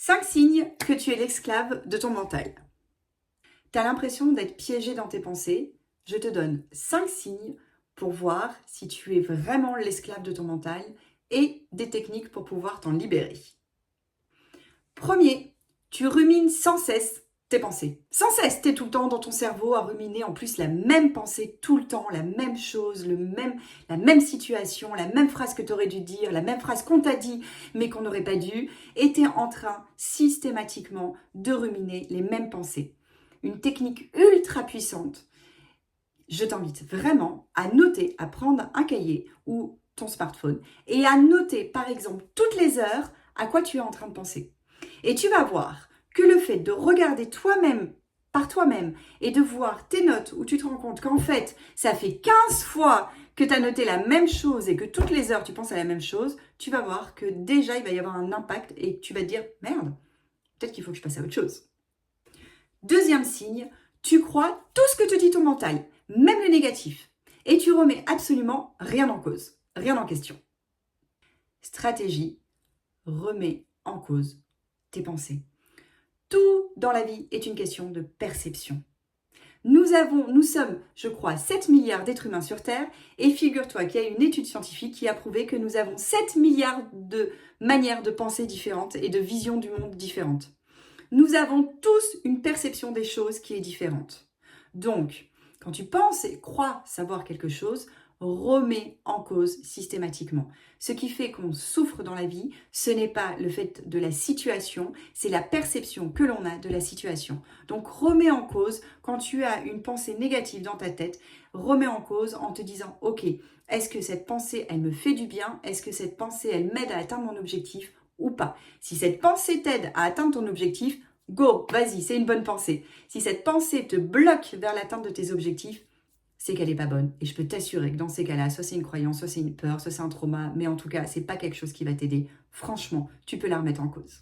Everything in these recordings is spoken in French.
5 signes que tu es l'esclave de ton mental. Tu as l'impression d'être piégé dans tes pensées. Je te donne 5 signes pour voir si tu es vraiment l'esclave de ton mental et des techniques pour pouvoir t'en libérer. Premier, tu rumines sans cesse tes pensées. Sans cesse, tu es tout le temps dans ton cerveau à ruminer en plus la même pensée tout le temps, la même chose, la même situation, la même phrase que tu aurais dû dire, la même phrase qu'on t'a dit mais qu'on n'aurait pas dû, et tu es en train systématiquement de ruminer les mêmes pensées. Une technique ultra puissante. Je t'invite vraiment à noter, à prendre un cahier ou ton smartphone et à noter par exemple toutes les heures à quoi tu es en train de penser. Et tu vas voir que le fait de regarder toi-même par toi-même et de voir tes notes où tu te rends compte qu'en fait, ça fait 15 fois que tu as noté la même chose et que toutes les heures tu penses à la même chose, tu vas voir que déjà il va y avoir un impact et tu vas te dire « Merde, peut-être qu'il faut que je passe à autre chose ». Deuxième signe, tu crois tout ce que te dit ton mental, même le négatif, et tu remets absolument rien en cause, rien en question. Stratégie, remets en cause tes pensées. Tout dans la vie est une question de perception. Nous sommes, je crois, 7 milliards d'êtres humains sur Terre et figure-toi qu'il y a une étude scientifique qui a prouvé que nous avons 7 milliards de manières de penser différentes et de visions du monde différentes. Nous avons tous une perception des choses qui est différente. Donc, quand tu penses et crois savoir quelque chose, remets en cause systématiquement. Ce qui fait qu'on souffre dans la vie, ce n'est pas le fait de la situation, c'est la perception que l'on a de la situation. Donc, remets en cause, quand tu as une pensée négative dans ta tête, remets en cause en te disant « Ok, est-ce que cette pensée, elle me fait du bien? Est-ce que cette pensée, elle m'aide à atteindre mon objectif ou pas? Si cette pensée t'aide à atteindre ton objectif, go, vas-y, c'est une bonne pensée. Si cette pensée te bloque vers l'atteinte de tes objectifs, c'est qu'elle n'est pas bonne. Et je peux t'assurer que dans ces cas-là, soit c'est une croyance, soit c'est une peur, soit c'est un trauma, mais en tout cas, c'est pas quelque chose qui va t'aider. Franchement, tu peux la remettre en cause.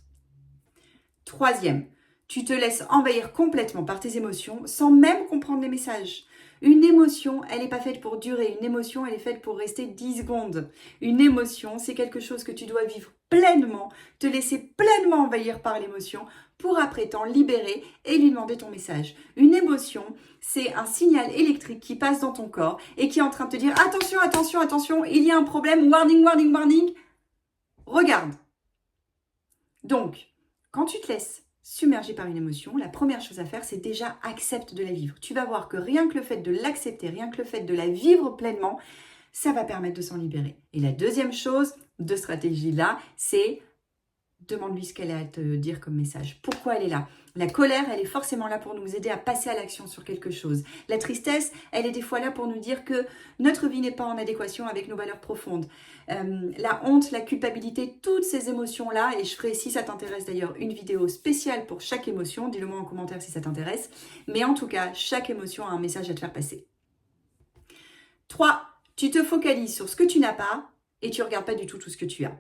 Troisième, tu te laisses envahir complètement par tes émotions sans même comprendre les messages. Une émotion, elle n'est pas faite pour durer. Une émotion, elle est faite pour rester 10 secondes. Une émotion, c'est quelque chose que tu dois vivre pleinement, te laisser pleinement envahir par l'émotion pour après t'en libérer et lui demander ton message. Une émotion, c'est un signal électrique qui passe dans ton corps et qui est en train de te dire « Attention, attention, attention, il y a un problème, warning, warning, warning ». Regarde. Donc, quand tu te laisses submerger par une émotion, la première chose à faire, c'est déjà accepte de la vivre. Tu vas voir que rien que le fait de l'accepter, rien que le fait de la vivre pleinement, ça va permettre de s'en libérer. Et la deuxième chose de stratégie là, c'est demande-lui ce qu'elle a à te dire comme message. Pourquoi elle est là? La colère, elle est forcément là pour nous aider à passer à l'action sur quelque chose. La tristesse, elle est des fois là pour nous dire que notre vie n'est pas en adéquation avec nos valeurs profondes. La honte, la culpabilité, toutes ces émotions-là, et je ferai, si ça t'intéresse d'ailleurs, une vidéo spéciale pour chaque émotion. Dis-le moi en commentaire si ça t'intéresse. Mais en tout cas, chaque émotion a un message à te faire passer. 3. Tu te focalises sur ce que tu n'as pas et tu ne regardes pas du tout ce que tu as.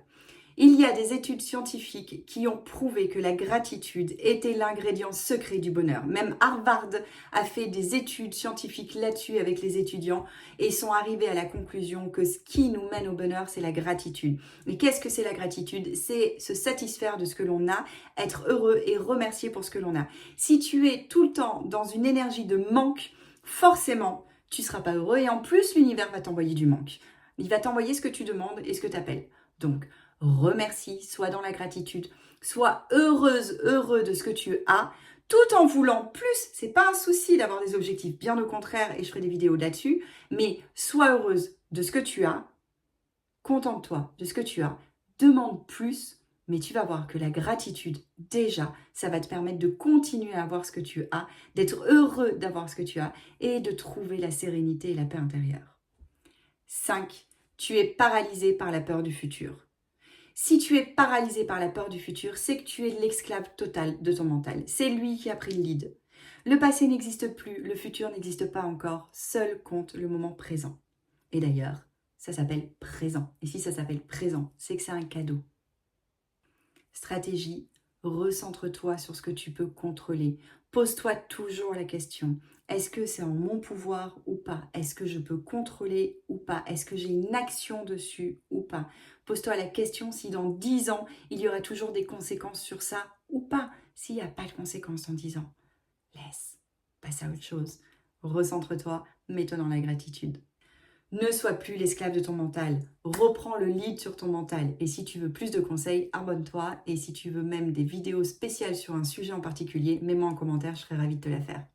Il y a des études scientifiques qui ont prouvé que la gratitude était l'ingrédient secret du bonheur. Même Harvard a fait des études scientifiques là-dessus avec les étudiants et sont arrivés à la conclusion que ce qui nous mène au bonheur, c'est la gratitude. Et qu'est-ce que c'est la gratitude? C'est se satisfaire de ce que l'on a, être heureux et remercier pour ce que l'on a. Si tu es tout le temps dans une énergie de manque, forcément, tu ne seras pas heureux et en plus, l'univers va t'envoyer du manque. Il va t'envoyer ce que tu demandes et ce que tu appelles. Donc, remercie, sois dans la gratitude, sois heureuse, heureux de ce que tu as, tout en voulant plus. C'est pas un souci d'avoir des objectifs, bien au contraire, et je ferai des vidéos là-dessus, mais sois heureuse de ce que tu as, contente-toi de ce que tu as, demande plus, mais tu vas voir que la gratitude, déjà, ça va te permettre de continuer à avoir ce que tu as, d'être heureux d'avoir ce que tu as et de trouver la sérénité et la paix intérieure. 5. Tu es paralysé par la peur du futur. Si tu es paralysé par la peur du futur, c'est que tu es l'esclave total de ton mental. C'est lui qui a pris le lead. Le passé n'existe plus, le futur n'existe pas encore. Seul compte le moment présent. Et d'ailleurs, ça s'appelle présent. Et si ça s'appelle présent, c'est que c'est un cadeau. Stratégie, Recentre-toi sur ce que tu peux contrôler. Pose-toi toujours la question, est-ce que c'est en mon pouvoir ou pas? Est-ce que je peux contrôler ou pas? Est-ce que j'ai une action dessus ou pas? Pose-toi la question si dans 10 ans, il y aura toujours des conséquences sur ça ou pas. S'il n'y a pas de conséquences dans 10 ans, laisse, passe à autre chose. Recentre-toi, mets-toi dans la gratitude. Ne sois plus l'esclave de ton mental. Reprends le lead sur ton mental. Et si tu veux plus de conseils, abonne-toi. Et si tu veux même des vidéos spéciales sur un sujet en particulier, mets-moi en commentaire, je serai ravie de te la faire.